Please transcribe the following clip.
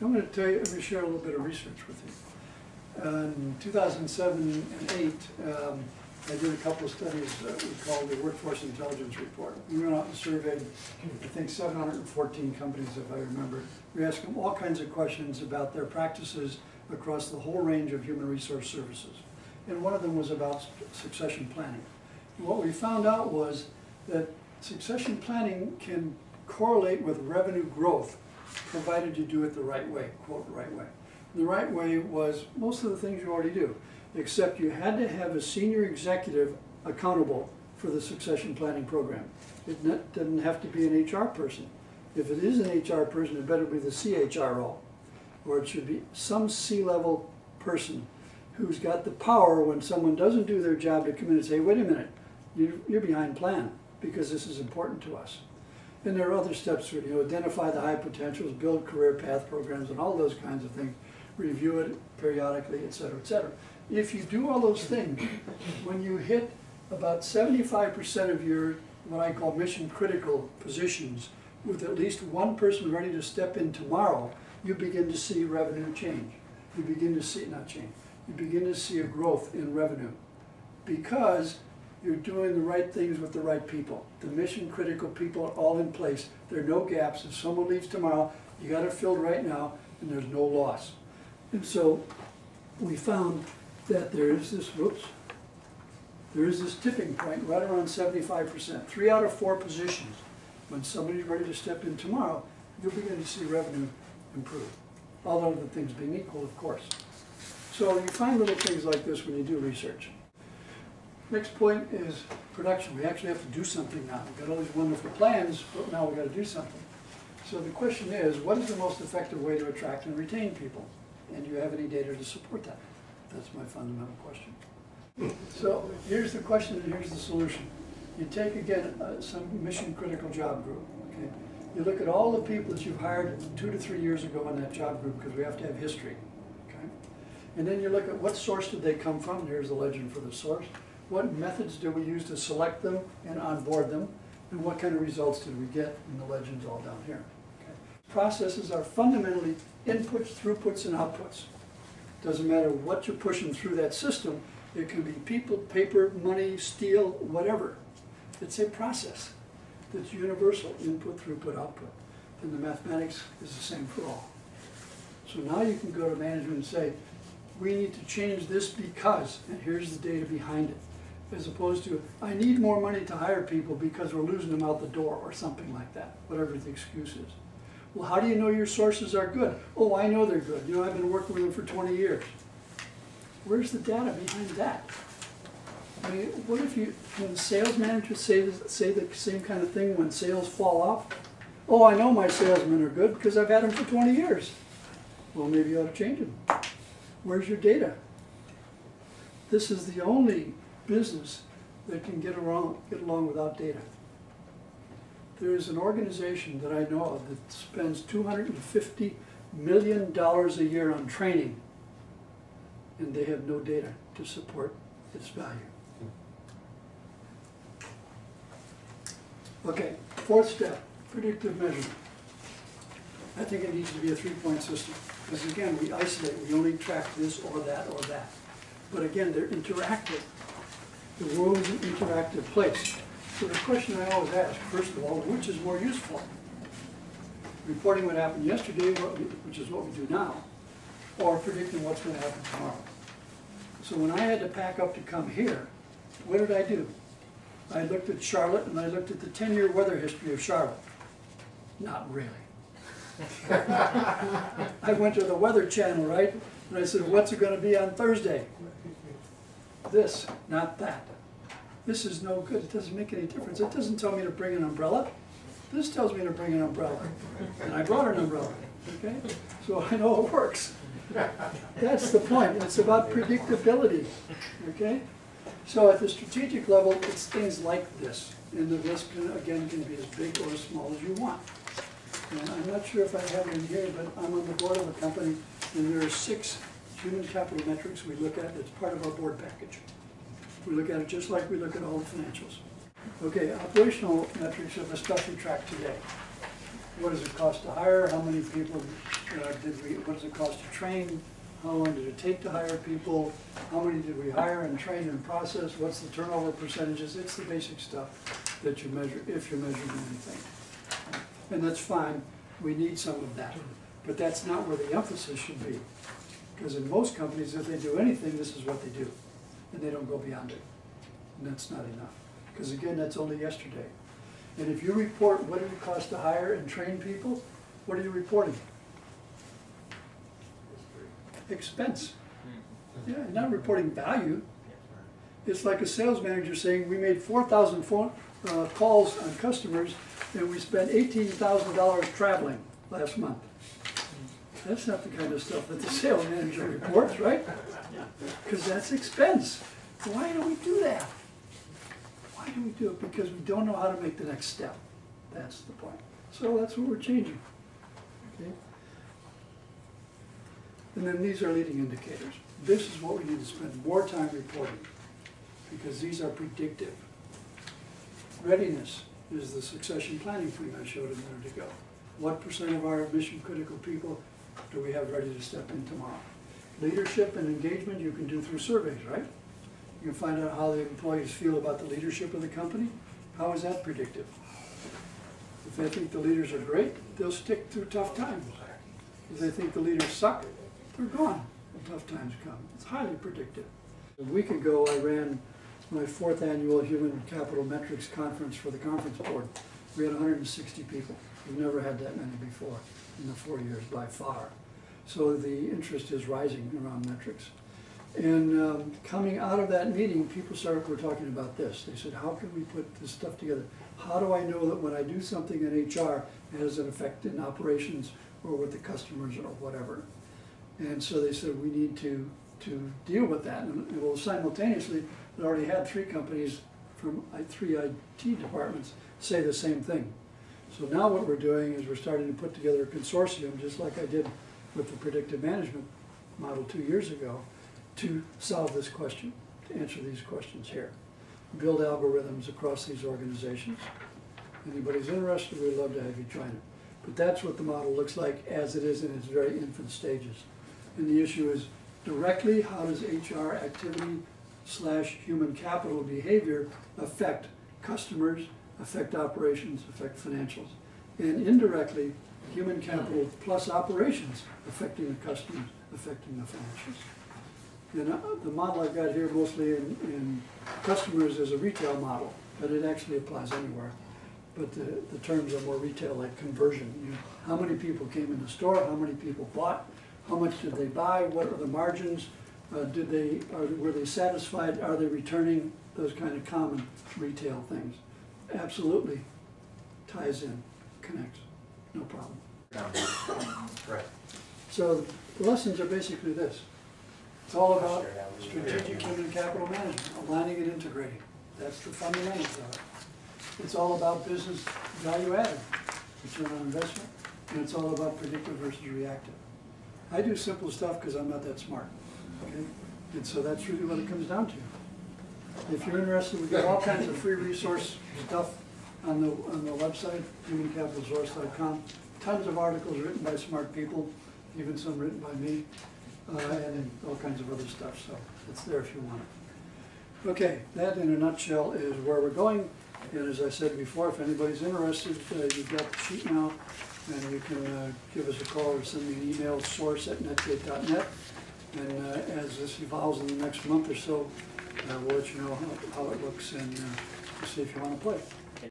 I'm going to share a little bit of research with you. In 2007 and 2008, I did a couple of studies we called the Workforce Intelligence Report. We went out and surveyed, I think, 714 companies, if I remember. We asked them all kinds of questions about their practices across the whole range of human resource services. And one of them was about succession planning. And what we found out was that succession planning can correlate with revenue growth, provided you do it the right way, quote, right way. The right way was most of the things you already do, except you had to have a senior executive accountable for the succession planning program. It didn't have to be an HR person. If it is an HR person, it better be the CHRO, or it should be some C-level person who's got the power when someone doesn't do their job to come in and say, wait a minute, you're behind plan because this is important to us. And there are other steps to it, identify the high potentials, build career path programs, and all those kinds of things, review it periodically, et cetera, et cetera. If you do all those things, when you hit about 75% of your, what I call mission critical positions, with at least one person ready to step in tomorrow, you begin to see revenue change. You begin to see, not change, you begin to see a growth in revenue because you're doing the right things with the right people. The mission critical people are all in place. There are no gaps. If someone leaves tomorrow, you got it filled right now and there's no loss. And so we found that there is this tipping point right around 75%. 3 out of 4 positions, when somebody's ready to step in tomorrow, you'll begin to see revenue improve. All other things being equal, of course. So you find little things like this when you do research. Next point is production. We actually have to do something now. We've got all these wonderful plans, but now we've got to do something. So the question is, what is the most effective way to attract and retain people? And do you have any data to support that? That's my fundamental question. So here's the question and here's the solution. You take, again, some mission-critical job group. Okay? You look at all the people that you've hired 2 to 3 years ago in that job group, because we have to have history. Okay? And then you look at what source did they come from. Here's the legend for the source. What methods do we use to select them and onboard them? And what kind of results did we get? And the legend's all down here. Okay? Processes are fundamentally inputs, throughputs, and outputs. Doesn't matter what you're pushing through that system. It can be people, paper, money, steel, whatever. It's a process that's universal, input, throughput, output. And the mathematics is the same for all. So now you can go to management and say, we need to change this because, and here's the data behind it. As opposed to, I need more money to hire people because we're losing them out the door, or something like that, whatever the excuse is. Well, how do you know your sources are good? Oh, I know they're good. I've been working with them for 20 years. Where's the data behind that? I mean, what if can sales managers say the same kind of thing when sales fall off? Oh, I know my salesmen are good because I've had them for 20 years. Well, maybe you ought to change them. Where's your data? This is the only business that can get along without data. There is an organization that I know of that spends $250 million a year on training, and they have no data to support its value. Okay, 4th step, predictive measurement. I think it needs to be a 3-point system. Because again, we isolate, we only track this or that or that. But again, they're interactive. The world is an interactive place. So the question I always ask, first of all, which is more useful? Reporting what happened yesterday, which is what we do now, or predicting what's going to happen tomorrow. So when I had to pack up to come here, what did I do? I looked at Charlotte and I looked at the 10-year weather history of Charlotte. Not really. I went to the Weather Channel, right? And I said, what's it going to be on Thursday? This, not that. This is no good. It doesn't make any difference. It doesn't tell me to bring an umbrella. This tells me to bring an umbrella. And I brought an umbrella. Okay? So I know it works. That's the point. It's about predictability. Okay? So at the strategic level, it's things like this. And the risk, again, can be as big or as small as you want. And I'm not sure if I have it in here, but I'm on the board of a company, and there are 6 human capital metrics we look at that's part of our board package. We look at it just like we look at all the financials. Okay, operational metrics are the stuff we track today. what does it cost to hire, how many people what does it cost to train, how long did it take to hire people, how many did we hire and train and process, what's the turnover percentages. It's the basic stuff that you measure if you're measuring anything. And that's fine, we need some of that. But that's not where the emphasis should be. Because in most companies, if they do anything, this is what they do. And they don't go beyond it. And that's not enough. Because again, that's only yesterday. And if you report what did it cost to hire and train people, what are you reporting? Expense. Yeah, you're not reporting value. It's like a sales manager saying we made 4,000 phone calls on customers and we spent $18,000 traveling last month. That's not the kind of stuff that the sales manager reports, right? Because that's expense. Why do we do that? Why do we do it? Because we don't know how to make the next step. That's the point. So that's what we're changing. Okay? And then these are leading indicators. This is what we need to spend more time reporting because these are predictive. Readiness is the succession planning thing I showed a minute ago. What % of our mission critical people do we have ready to step in tomorrow? Leadership and engagement you can do through surveys, right? You can find out how the employees feel about the leadership of the company. How is that predictive? If they think the leaders are great, they'll stick through tough times. If they think the leaders suck, they're gone when tough times come. It's highly predictive. A week ago, I ran my 4th annual Human Capital Metrics Conference for the Conference Board. We had 160 people. We've never had that many before in the 4 years by far. So the interest is rising around metrics. And coming out of that meeting, people were talking about this. They said, how can we put this stuff together? How do I know that when I do something in HR, it has an effect in operations or with the customers or whatever? And so they said, we need to deal with that. And well, simultaneously, we already had 3 companies from 3 IT departments say the same thing. So now what we're doing is we're starting to put together a consortium, just like I did with the predictive management model 2 years ago, to solve this question, to answer these questions here. Build algorithms across these organizations. Anybody's interested, we'd love to have you join it. But that's what the model looks like as it is in its very infant stages. And the issue is directly, how does HR activity / human capital behavior affect customers, affect operations, affect financials? And indirectly, human capital plus operations affecting the customers, affecting the financials. And the model I've got here mostly in customers is a retail model, but it actually applies anywhere. But the terms are more retail, like conversion. How many people came in the store, how many people bought, how much did they buy, what are the margins, were they satisfied, are they returning, those kind of common retail things. Absolutely ties in, connects, no problem. Right. So the lessons are basically this. It's all about strategic human capital management, aligning and integrating. That's the fundamentals of it. It's all about business value added, return on investment, and it's all about predictive versus reactive. I do simple stuff because I'm not that smart, okay? And so that's really what it comes down to. If you're interested, we've got all kinds of free resource stuff on the website, humancapitalsource.com. Tons of articles written by smart people, even some written by me, and all kinds of other stuff, so it's there if you want it. Okay, that in a nutshell is where we're going, and as I said before, if anybody's interested, you've got the sheet now, and you can give us a call or send me an email, source@netgate.net, and as this evolves in the next month or so, we'll let you know how it looks and see if you want to play.